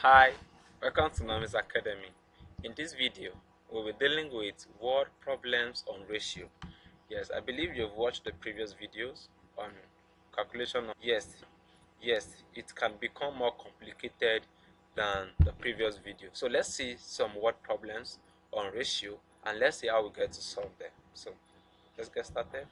Hi, welcome to Mami's Academy. In this video, we'll be dealing with word problems on ratio. Yes, I believe you've watched the previous videos on calculation. Yes, it can become more complicated than the previous video. So let's see some word problems on ratio and let's see how we get to solve them. So let's get started.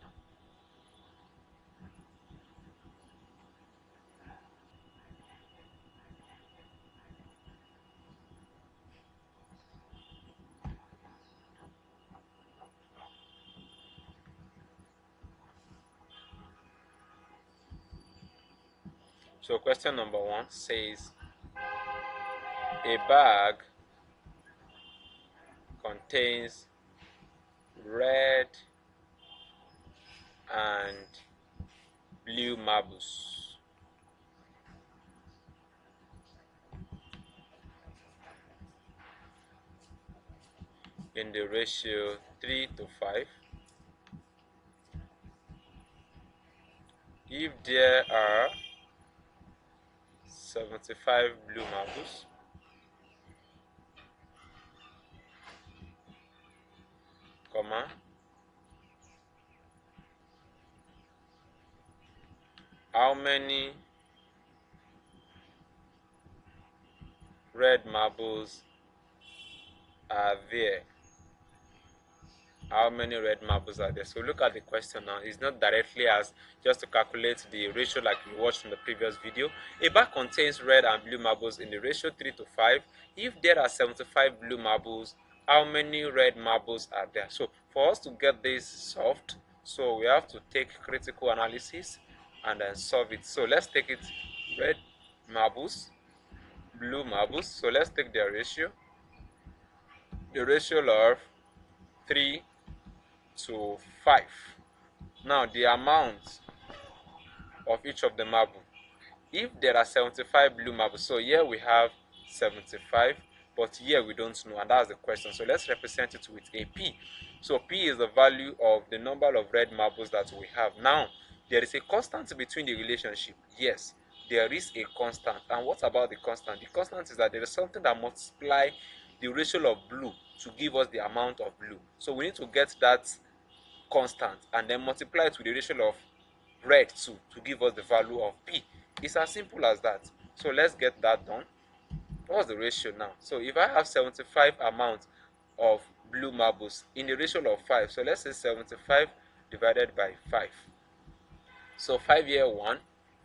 So question number 1 says a bag contains red and blue marbles in the ratio 3 to 5. If there are 75 blue marbles, comma, how many red marbles are there? How many red marbles are there? So look at the question now. It's not directly as just to calculate the ratio like we watched in the previous video. A bag contains red and blue marbles in the ratio 3 to 5. If there are 75 blue marbles, how many red marbles are there? So for us to get this solved, so we have to take critical analysis and then solve it. So let's take it red marbles, blue marbles. So let's take their ratio. The ratio of 3 to 5. Now the amount of each of the marble. If there are 75 blue marbles, so here we have 75, but here we don't know, and that's the question. So let's represent it with a P. So P is the value of the number of red marbles that we have. Now, there is a constant between the relationship. Yes, there is a constant. And what about the constant? The constant is that there is something that multiplies the ratio of blue to give us the amount of blue. So we need to get that constant and then multiply it with the ratio of red too to give us the value of P. It's as simple as that. So let's get that done. What's the ratio now? So if I have 75 amount of blue marbles in the ratio of 5, so let's say 75 divided by 5. So 5 here 1,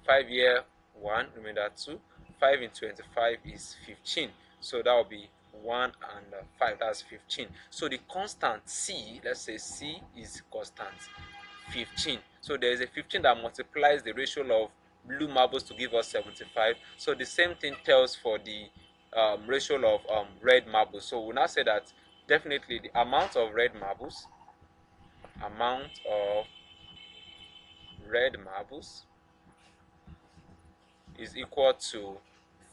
5 here 1, remember 2, 5 in 25 is 15. So that will be 1 and 5, that's 15. So the constant C, let's say C is constant 15. So there is a 15 that multiplies the ratio of blue marbles to give us 75. So the same thing tells for the ratio of red marbles. So we'll now say that definitely the amount of red marbles is equal to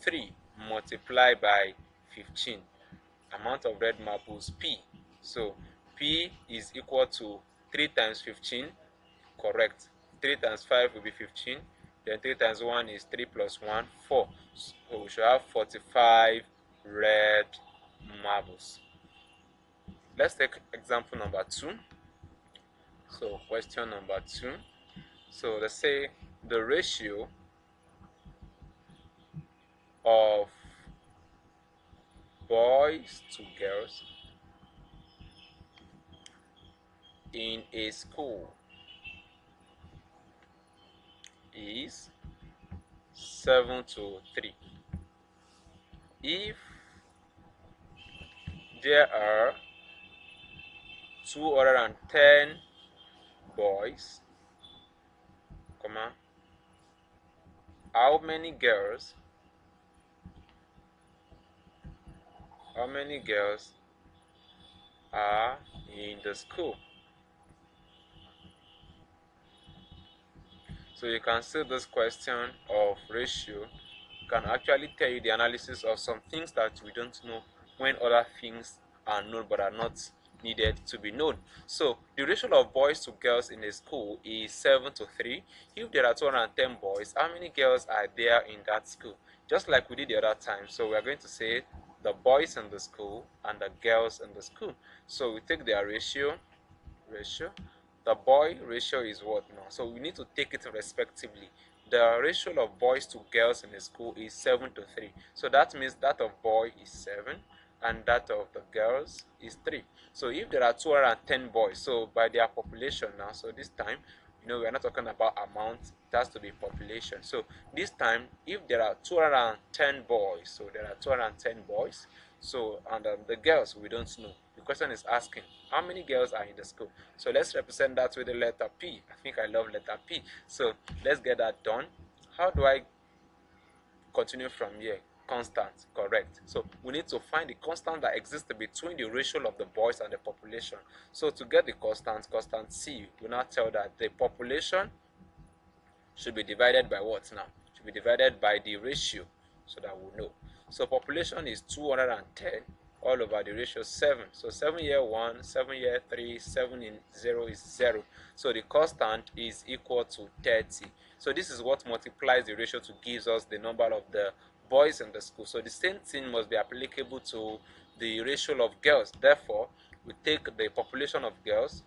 3 multiplied by 15. Amount of red marbles P. So P is equal to 3 times 15. Correct. 3 times 5 will be 15. Then 3 times 1 is 3 plus 1, 4. So we should have 45 red marbles. Let's take example number 2. So question number 2. So let's say the ratio of boys to girls in a school is 7 to 3. If there are 210 boys, comma, how many girls are in the school? So you can see this question of ratio can actually tell you the analysis of some things that we don't know when other things are known but are not needed to be known. So the ratio of boys to girls in a school is 7:3. If there are 210 boys, how many girls are there in that school? Just like we did the other time. So we are going to say the boys in the school and the girls in the school. So we take their ratio. The boy ratio is what now? So we need to take it respectively. The ratio of boys to girls in a school is 7:3. So that means that of boy is 7 and that of the girls is 3. So if there are 210 boys, so by their population now, so this time, we are not talking about amount, it has to be population. So this time, if there are 210 boys, so there are 210 boys, so and the girls, we don't know. The question is asking, how many girls are in the school? So let's represent that with the letter P. I think I love letter P. So let's get that done. How do I continue from here? Constant, correct. So we need to find the constant that exists between the ratio of the boys and the population. So to get the constant C, we now tell that the population should be divided by what now? Should be divided by the ratio, so that we know. So population is 210 all over the ratio 7. So 7 here 1, 7 here 3, 7 in 0 is 0. So the constant is equal to 30. So this is what multiplies the ratio to gives us the number of the boys in the school. So the same thing must be applicable to the ratio of girls. Therefore, we take the population of girls,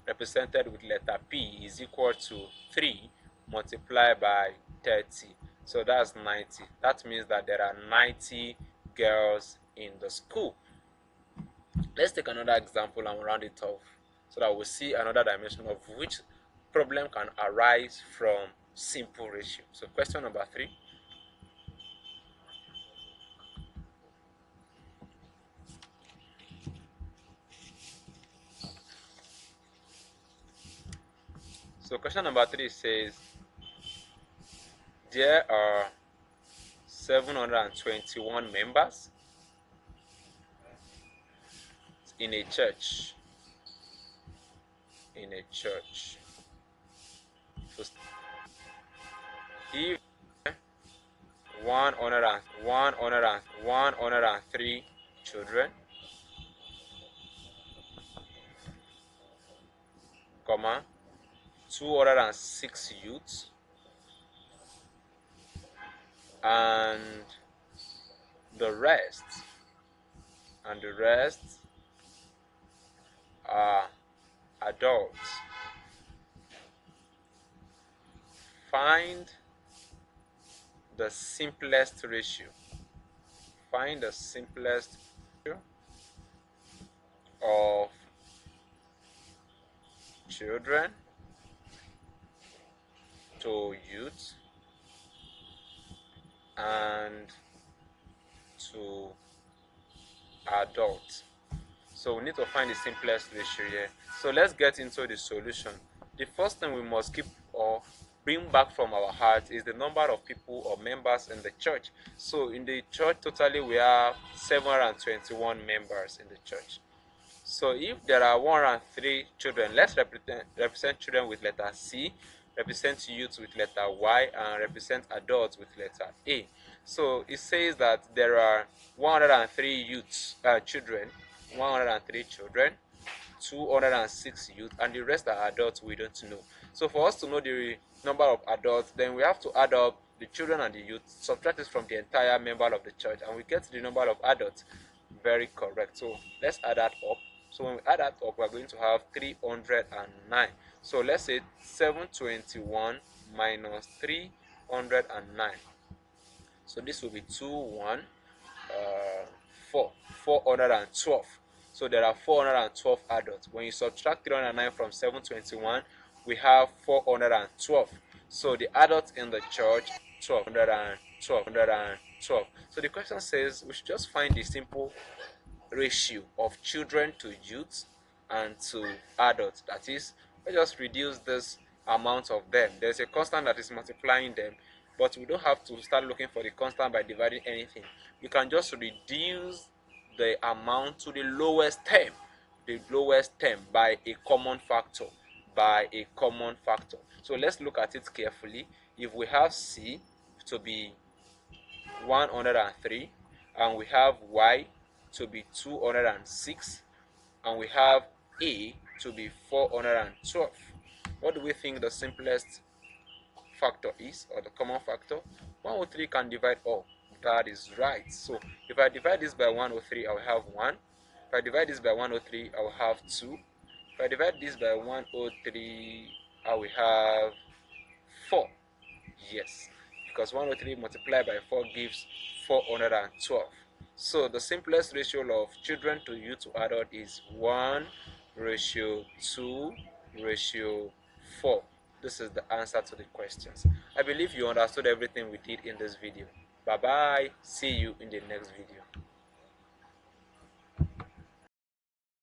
represented with letter P is equal to 3 multiplied by 30. So that's 90. That means that there are 90 girls in the school. Let's take another example and round it off so that we'll see another dimension of which problem can arise from simple ratio. So question number 3. So question number 3 says, there are 721 members in a church. So if 103 children, 206 youths, and the rest are adults. Find the simplest ratio. Of children to youth and to adults. So we need to find the simplest ratio here. So let's get into the solution. The first thing we must keep or bring back from our heart is the number of people or members in the church. So in the church totally we have 721 members in the church. So if there are 103 children, let's represent children with letter C, represent youth with letter Y, and represent adults with letter A. So it says that there are 103 children, 206 youth, and the rest are adults we don't know. So for us to know the number of adults, then we have to add up the children and the youth, subtract it from the entire member of the church, and we get the number of adults. Very correct. So let's add that up. So when we add that up, we're going to have 309. So let's say 721 minus 309. So this will be 412. So there are 412 adults. When you subtract 309 from 721, we have 412. So the adults in the church, 12. So the question says we should just find the simple ratio of children to youth and to adults. That is, let's just reduce this amount of them. There's a constant that is multiplying them, but we don't have to start looking for the constant by dividing anything. You can just reduce the amount to the lowest term by a common factor. So let's look at it carefully. if we have C to be 103 and we have Y to be 206 and we have A to be 412, what do we think the simplest factor is, or the common factor? 103 can divide all. That is right. So if I divide this by 103, I will have 1. If I divide this by 103, I will have 2. If I divide this by 103, I will have 4. Yes, because 103 multiplied by 4 gives 412. So the simplest ratio of children to youth to adult is 1:2:4. This is the answer to the questions. I believe you understood everything we did in this video. Bye bye. See you in the next video.